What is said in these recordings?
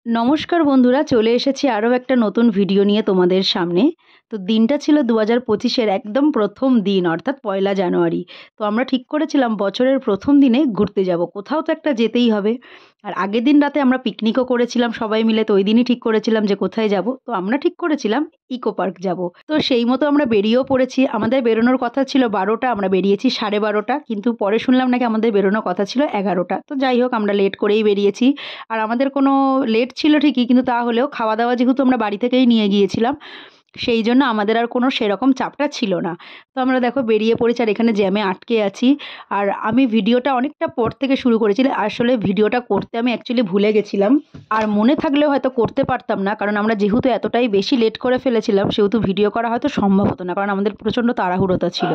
নমস্কার বন্ধুরা, চলে এসেছি আরও একটা নতুন ভিডিও নিয়ে তোমাদের সামনে। তো দিনটা ছিল 2025-এর একদম প্রথম দিন, অর্থাৎ 1লা জানুয়ারি। তো আমরা ঠিক করেছিলাম বছরের প্রথম দিনে ঘুরতে যাব, কোথাও তো একটা যেতেই হবে। আর আগের দিন রাতে আমরা পিকনিকও করেছিলাম সবাই মিলে, তো ওই দিনই ঠিক করেছিলাম যে কোথায় যাব। তো আমরা ঠিক করেছিলাম ইকো পার্ক যাব। তো সেই মতো আমরা বেরিয়েও পড়েছি। আমাদের বেরোনোর কথা ছিল 12টা, আমরা বেরিয়েছি 12:30, কিন্তু পরে শুনলাম নাকি আমাদের বেরোনোর কথা ছিল 11টা। তো যাই হোক, আমরা লেট করেই বেরিয়েছি। আর আমাদের কোনো লেট ছিল ঠিকই, কিন্তু তাহলেও খাওয়া দাওয়া যেহেতু আমরা বাড়ি থেকেই নিয়ে গিয়েছিলাম, সেই জন্য আমাদের আর কোনো সেরকম চাপটা ছিল না। তো আমরা দেখো বেরিয়ে পড়েছি, আর এখানে জ্যামে আটকে আছি। আর আমি ভিডিওটা অনেকটা পর থেকে শুরু করেছি, আসলে ভিডিওটা করতে আমি অ্যাকচুয়ালি ভুলে গেছিলাম। আর মনে থাকলেও হয়তো করতে পারতাম না, কারণ আমরা যেহেতু এতটাই বেশি লেট করে ফেলেছিলাম, সেহেতু ভিডিও করা হয়তো সম্ভব হতো না, কারণ আমাদের প্রচণ্ড তাড়াহুড়োতা ছিল।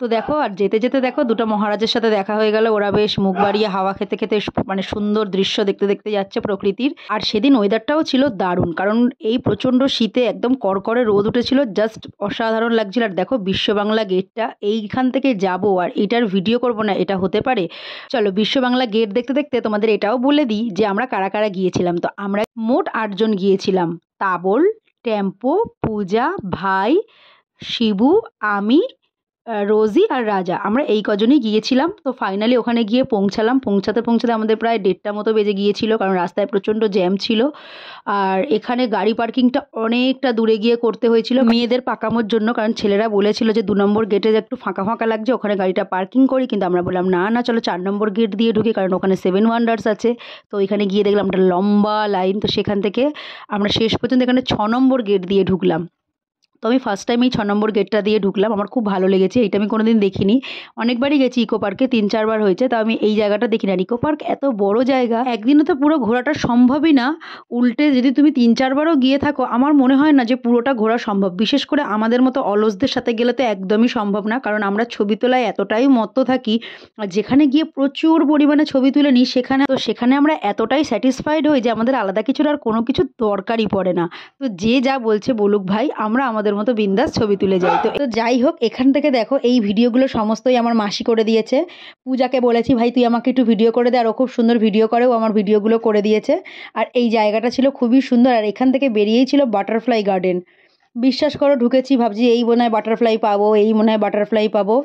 তো দেখো, আর যেতে যেতে দেখো দুটো মহারাজের সাথে দেখা হয়ে গেল। ওরা বেশ মুখ বাড়িয়ে হাওয়া খেতে খেতে মানে সুন্দর দৃশ্য দেখতে দেখতে যাচ্ছে প্রকৃতির। আর সেদিন ওয়েদারটাও ছিল দারুণ, কারণ এই প্রচণ্ড শীতে একদম কড়কড়ে রোদ উঠেছিল, জাস্ট অসাধারণ লাগছিল। আর দেখো বিশ্ব বাংলা গেটটা, এইখান থেকে যাব আর এটার ভিডিও করব না, এটা হতে পারে? চলো বিশ্ব বাংলা গেট দেখতে দেখতে তোমাদের এটাও বলে দিই যে আমরা কারা কারা গিয়েছিলাম। তো আমরা মোট 8জন গিয়েছিলাম। তাবল, টেম্পো, পূজা, ভাই, শিবু, আমি, রোজি আর রাজা, আমরা এই কজনই গিয়েছিলাম। তো ফাইনালি ওখানে গিয়ে পৌঁছালাম। পৌঁছাতে পৌঁছাতে আমাদের প্রায় 1:30 মতো বেজে গিয়েছিল, কারণ রাস্তায় প্রচণ্ড জ্যাম ছিল। আর এখানে গাড়ি পার্কিংটা অনেকটা দূরে গিয়ে করতে হয়েছিল মেয়েদের পাকামোর জন্য, কারণ ছেলেরা বলেছিল যে 2 নম্বর গেটে একটু ফাঁকা ফাঁকা লাগছে, ওখানে গাড়িটা পার্কিং করি। কিন্তু আমরা বললাম না না, চলো 4 নম্বর গেট দিয়ে ঢুকি, কারণ ওখানে 7 ওয়ান্ডার্স আছে। তো ওইখানে গিয়ে দেখলাম একটা লম্বা লাইন। তো সেখান থেকে আমরা শেষ পর্যন্ত এখানে 6 নম্বর গেট দিয়ে ঢুকলাম। তো আমি ফার্স্ট টাইম এই 6 নম্বর গেটটা দিয়ে ঢুকলাম। আমার খুব ভালো লেগেছে, এটা আমি কোনোদিন দেখিনি। অনেকবারই গেছি ইকো পার্কে, 3-4 বার হয়েছে, তা আমি এই জায়গাটা দেখিনি। আর ইকো পার্ক এত বড় জায়গা, একদিনে তো পুরো ঘোরাটা সম্ভবই না। উল্টে যদি তুমি 3-4 বারও গিয়ে থাকো, আমার মনে হয় না যে পুরোটা ঘোরা সম্ভব। বিশেষ করে আমাদের মতো অলসদের সাথে গেলে তো একদমই সম্ভব না, কারণ আমরা ছবি তোলায় এতটাই মত্ত থাকি। আর যেখানে গিয়ে প্রচুর পরিমাণে ছবি তুলে নিই, সেখানে আমরা এতটাই স্যাটিসফাইড হই যে আমাদের আলাদা কিছুর আর কোনো কিছু দরকারই পড়ে না। তো যে যা বলছে বলুক ভাই, আমরা আমাদের মতো বিন্দাস ছবি তুলে যাই। তো যাই হোক, এখান থেকে দেখো এই ভিডিওগুলো সমস্তই আমার মাসি করে দিয়েছে। পূজাকে বলেছি, ভাই তুই আমাকে একটু ভিডিও করে দে, আর ও খুব সুন্দর ভিডিও করে, ও আমার ভিডিওগুলো করে দিয়েছে। আর এই জায়গাটা ছিল খুবই সুন্দর। আর এখান থেকে বেরিয়েই ছিল বাটারফ্লাই গার্ডেন। বিশ্বাস করো, ঢুকেছি, ভাবছি এই মনে হয় বাটারফ্লাই পাবো, এই মনে হয় বাটারফ্লাই পাবো,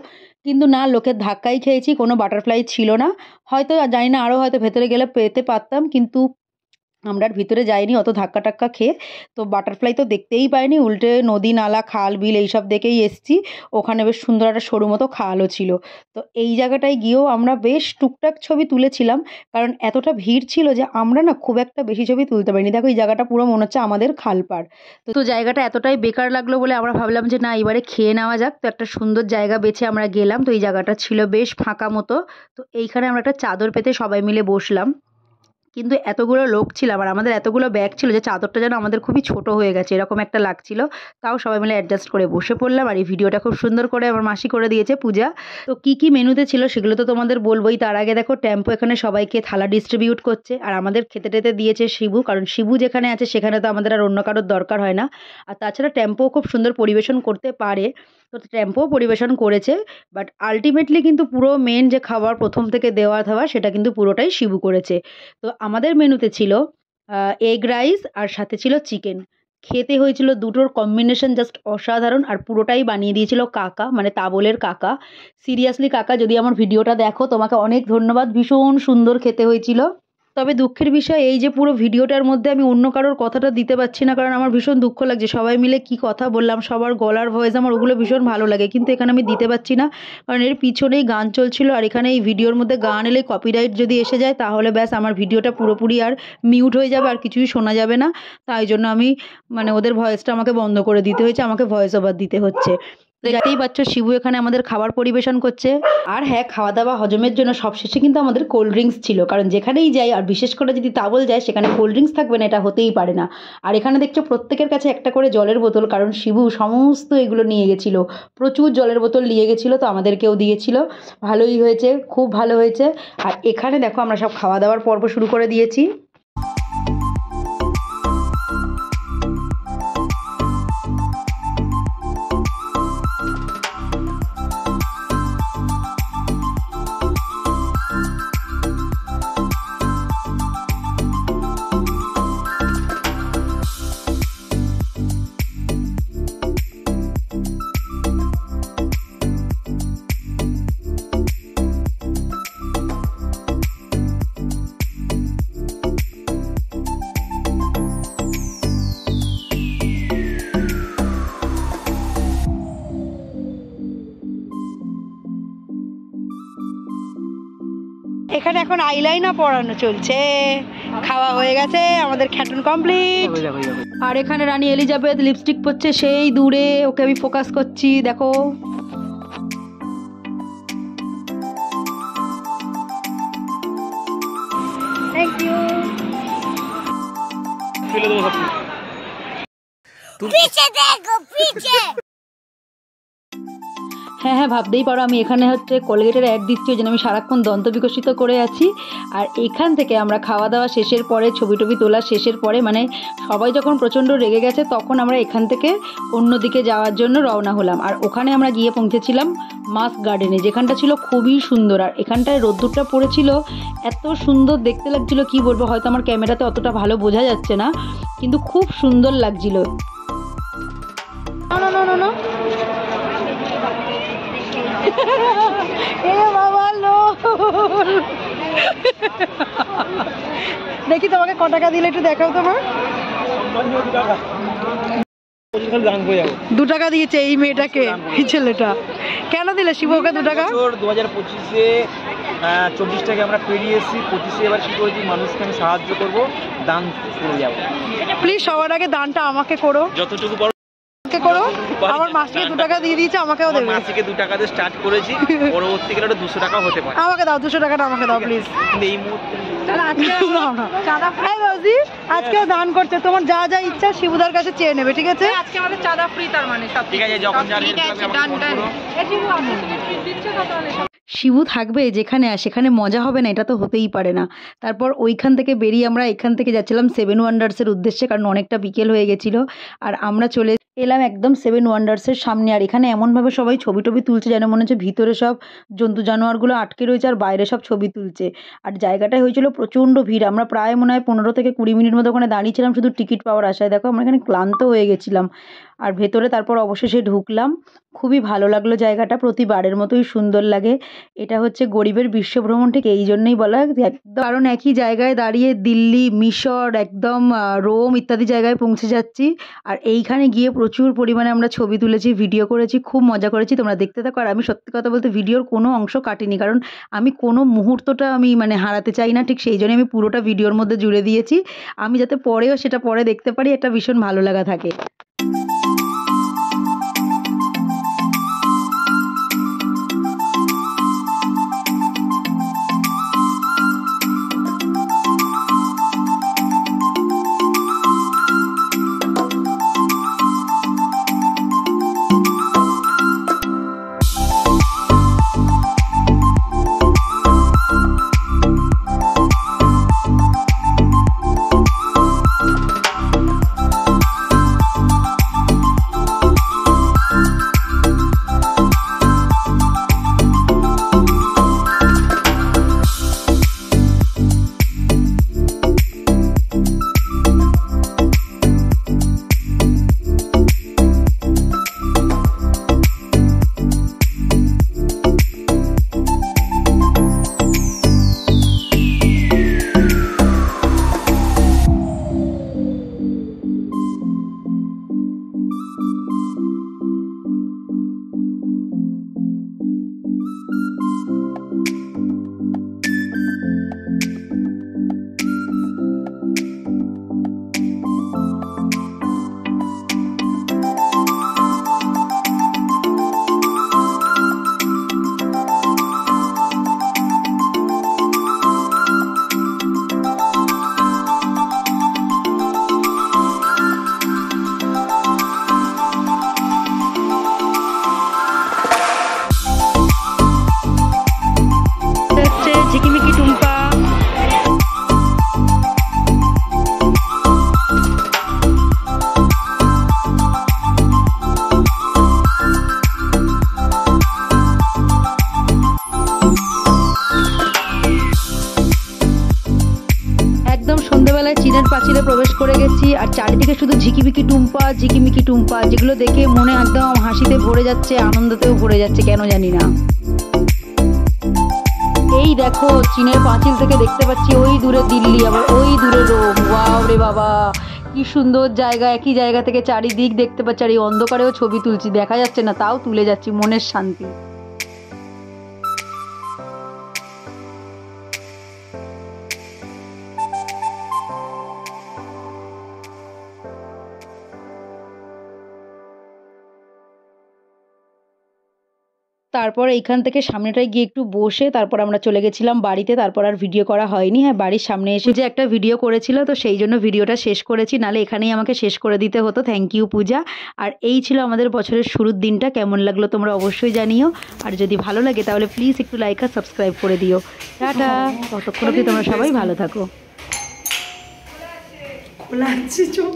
কিন্তু না, লোকের ধাক্কাই খেয়েছি, কোনো বাটারফ্লাই ছিল না। হয়তো জানি না, আরও হয়তো ভেতরে গেলে পেতে পারতাম, কিন্তু আমরা আর ভিতরে যাইনি অত ধাক্কা টাক্কা খেয়ে। তো বাটারফ্লাই তো দেখতেই পাইনি, উল্টে নদী নালা খাল বিল এইসব দেখেই এসছি। ওখানে বেশ সুন্দর একটা সরু মতো খালও ছিল। তো এই জায়গাটায় গিয়েও আমরা বেশ টুকটাক ছবি তুলেছিলাম, কারণ এতটা ভিড় ছিল যে আমরা না খুব একটা বেশি ছবি তুলতে পারিনি। দেখো এই জায়গাটা পুরো মনে হচ্ছে আমাদের খালপাড়। তো জায়গাটা এতটাই বেকার লাগলো বলে আমরা ভাবলাম যে না, এবারে খেয়ে নেওয়া যাক। তো একটা সুন্দর জায়গা বেছে আমরা গেলাম। তো এই জায়গাটা ছিল বেশ ফাঁকা মতো। তো এইখানে আমরা একটা চাদর পেতে সবাই মিলে বসলাম। কিন্তু এতগুলো লোক ছিলাম আর আমাদের এতগুলো ব্যাগ ছিল যে চাদরটা যেন আমাদের খুবই ছোট হয়ে গেছে, এরকম একটা লাগছিল। তাও সবাই মিলে অ্যাডজাস্ট করে বসে পড়লাম। আর এই ভিডিওটা খুব সুন্দর করে আমার মাসি করে দিয়েছে, পূজা। তো কি কি মেনুতে ছিল সেগুলো তো তোমাদের বলবোই, তার আগে দেখো টেম্পো এখানে সবাইকে থালা ডিস্ট্রিবিউট করছে। আর আমাদের খেতে টেতে দিয়েছে শিবু, কারণ শিবু যেখানে আছে সেখানে তো আমাদের আর অন্য কারোর দরকার হয় না। আর তাছাড়া টেম্পো খুব সুন্দর পরিবেশন করতে পারে, তো টেম্পো পরিবেশন করেছে। বাট আলটিমেটলি কিন্তু পুরো মেন যে খাবার প্রথম থেকে দেওয়া থাওয়া, সেটা কিন্তু পুরোটাই শিবু করেছে। তো আমাদের মেনুতে ছিল এগ রাইস, আর সাথে ছিল চিকেন। খেতে হয়েছিল দুটোর কম্বিনেশন জাস্ট অসাধারণ। আর পুরোটাই বানিয়ে দিয়েছিল কাকা, মানে তাবলের কাকা। সিরিয়াসলি কাকা, যদি আমার ভিডিওটা দেখো, তোমাকে অনেক ধন্যবাদ, ভীষণ সুন্দর খেতে হয়েছিল। তবে দুঃখের বিষয় এই যে পুরো ভিডিওটার মধ্যে আমি অন্য কারোর কথাটা দিতে পারছি না, কারণ আমার ভীষণ দুঃখ লাগছে। সবাই মিলে কি কথা বললাম, সবার গলার ভয়েস আমার ওগুলো ভীষণ ভালো লাগে, কিন্তু এখানে আমি দিতে পারছি না, কারণ এর পিছনেই গান চলছিল। আর এখানে এই ভিডিওর মধ্যে গান এলে কপিরাইট যদি এসে যায়, তাহলে ব্যাস আমার ভিডিওটা পুরোপুরি আর মিউট হয়ে যাবে, আর কিছুই শোনা যাবে না। তাই জন্য আমি মানে ওদের ভয়েসটা আমাকে বন্ধ করে দিতে হয়েছে, আমাকে ভয়েস ওভার দিতে হচ্ছে। তো দেখতেই পাচ্ছ শিবু এখানে আমাদের খাবার পরিবেশন করছে। আর হ্যাঁ, খাওয়া দাওয়া হজমের জন্য সবশেষে কিন্তু আমাদের কোল্ড ড্রিঙ্কস ছিল, কারণ যেখানেই যাই, আর বিশেষ করে যদি তাবল যায়, সেখানে কোল্ড ড্রিঙ্কস থাকবে না এটা হতেই পারে না। আর এখানে দেখছো প্রত্যেকের কাছে একটা করে জলের বোতল, কারণ শিবু সমস্ত এগুলো নিয়ে গেছিল, প্রচুর জলের বোতল নিয়ে গেছিলো, তো আমাদেরকেও দিয়েছিল। ভালোই হয়েছে, খুব ভালো হয়েছে। আর এখানে দেখো আমরা সব খাওয়া দাওয়ার পর্ব শুরু করে দিয়েছি। এখন আইলাইনার পরানো চলছে। খাওয়া হয়ে গেছে, আমাদের খ্যাটন কমপ্লিট। আর এখানে রানী এলিজাবেথ লিপস্টিক পরছে সেই দূরে, ওকে আমি ফোকাস করছি, দেখো। Thank you. হ্যাঁ হ্যাঁ, ভাবতেই পারো আমি এখানে হচ্ছে কোলগেটের অ্যাড দিচ্ছি, ওই জন্য আমি সারাক্ষণ দন্ত বিকশিত করে আছি। আর এখান থেকে আমরা খাওয়া দাওয়া শেষের পরে, ছবি টবি তোলা শেষের পরে, মানে সবাই যখন প্রচণ্ড রেগে গেছে তখন আমরা এখান থেকে অন্যদিকে যাওয়ার জন্য রওনা হলাম। আর ওখানে আমরা গিয়ে পৌঁছেছিলাম মাস্ক গার্ডেনে, যেখানটা ছিল খুবই সুন্দর। আর এখানটায় রোদ্দুরটা পড়েছিল, এত সুন্দর দেখতে লাগছিল কি বলবো, হয়তো আমার ক্যামেরাতে অতটা ভালো বোঝা যাচ্ছে না, কিন্তু খুব সুন্দর লাগছিল। দেখি তোমাকে ক টাকা দিলে একটু দেখাও তোমার। 2 টাকা দিয়েছে এই মেয়েটাকে, এই ছেলেটা। কেন দিলে শিব ওকে 2 টাকা? 2025-এ 24টাকে আমরা পেরিয়ে এসেছি, 25-এ এবার কি করেছি, মানুষকে আমি সাহায্য করবো, দান করে যাবো। প্লিজ সবার আগে দানটা আমাকে করো, যতটুকু করো। আমার মাসিকে 2 টাকা দিয়ে দিয়েছে, আমাকেও দেবে। মাসিকে 2 টাকা দিয়ে স্টার্ট করেছি, পরবর্তীকালে 200 টাকা হতে পারে। আমাকে দাও 200 টাকাটা, আমাকে দাও প্লিজ। এই মুহূর্তে আজকেও দান করছে, তোমার যা যা ইচ্ছা শিবুদার কাছে চেয়ে নেবে, ঠিক আছে? আজকে আমাদের চাঁদা ফ্রি, তার মানে সব ঠিক আছে, যখন জানি শিবু থাকবে যেখানে, সেখানে মজা হবে না, এটা তো হতেই পারে না। তারপর ওইখান থেকে বেরিয়ে আমরা এখান থেকে যাচ্ছিলাম 7 ওয়ান্ডার্সের উদ্দেশ্যে, কারণ অনেকটা বিকেল হয়ে গেছিলো। আর আমরা চলে এলাম একদম 7 ওয়ান্ডার্সের সামনে। আর এখানে এমনভাবে সবাই ছবি টবি তুলছে যেন মনে হচ্ছে ভিতরে সব জন্তু জানোয়ারগুলো আটকে রয়েছে আর বাইরে সব ছবি তুলছে। আর জায়গাটায় হয়েছিল প্রচণ্ড ভিড়, আমরা প্রায় মনে হয় 15 থেকে 20 মিনিট মতো ওখানে দাঁড়িয়েছিলাম শুধু টিকিট পাওয়ার আশায়। দেখো আমরা এখানে ক্লান্ত হয়ে গেছিলাম। আর ভেতরে তারপর অবশেষে ঢুকলাম, খুবই ভালো লাগলো জায়গাটা, প্রতিবারের মতোই সুন্দর লাগে। এটা হচ্ছে গরিবের বিশ্বভ্রমণ, ঠিক এই জন্যই বলা, কারণ একই জায়গায় দাঁড়িয়ে দিল্লি, মিশর, একদম রোম ইত্যাদি জায়গায় পৌঁছে যাচ্ছি। আর এইখানে গিয়ে প্রচুর পরিমাণে আমরা ছবি তুলেছি, ভিডিও করেছি, খুব মজা করেছি, তোমরা দেখতে থাকো। আর আমি সত্যি কথা বলতে ভিডিওর কোনো অংশ কাটিনি, কারণ আমি কোনো মুহূর্তটা আমি মানে হারাতে চাই না, ঠিক সেই জন্য আমি পুরোটা ভিডিওর মধ্যে জুড়ে দিয়েছি, আমি যাতে পরেও সেটা পরে দেখতে পারি, এটা ভীষণ ভালো লাগা থাকে। চীনের পাঁচিলে প্রবেশ করে গেছি। আর চারিদিকে শুধু ঝিকিমিকি টুম্পা, ঝিকিমিকি টুম্পা, যেগুলো দেখে মনে একদম হাসিতে ভরে যাচ্ছে, আনন্দতেও ভরে যাচ্ছে, কেন জানি না। এই দেখো চীনের পাঁচিল থেকে দেখতে পাচ্ছি ওই দূরে দিল্লি, আবার ওই দূরে রোম। ওয়াও রে বাবা, কি সুন্দর জায়গা, একই জায়গা থেকে চারিদিক দেখতে পাচ্ছি। আর এই অন্ধকারেও ছবি তুলছি, দেখা যাচ্ছে না তাও তুলে যাচ্ছি, মনের শান্তি। তারপর এইখান থেকে সামনেটায় গিয়ে একটু বসে তারপর আমরা চলে গেছিলাম বাড়িতে। তারপর আর ভিডিও করা হয়নি। হ্যাঁ, বাড়ির সামনে এসে যে একটা ভিডিও করেছিল, তো সেই জন্য ভিডিওটা শেষ করেছি, নাহলে এখানেই আমাকে শেষ করে দিতে হতো। থ্যাংক ইউ পূজা। আর এই ছিল আমাদের বছরের শুরুর দিনটা। কেমন লাগলো তোমরা অবশ্যই জানিও। আর যদি ভালো লাগে তাহলে প্লিজ একটু লাইক আর সাবস্ক্রাইব করে দিও। টাটা, ততক্ষণ অবধি তোমরা সবাই ভালো থাকো। খোলা আছে চোখ।